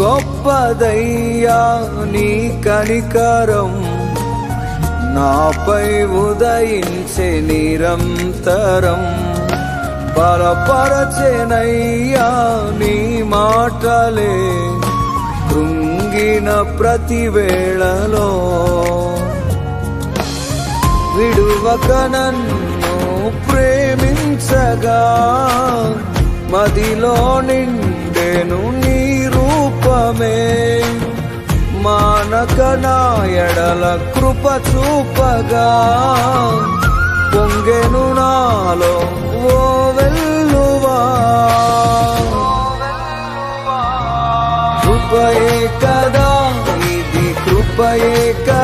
గొప్పదయ్యా నీ కనికరం, నాపై ఉదయించే నిరంతరం. బలపరచెనయ్యా నీ మాటలే కృంగిన ప్రతి వేళలో. విడువక నన్ను ప్రేమించగా మదిలో నిండెను నీ రూపమే. మానక నా ఎడల కృప చూపగా పొంగెను నాలో ఓ వెల్లువా. కృపయే కదా ఇది, కృపయే కదా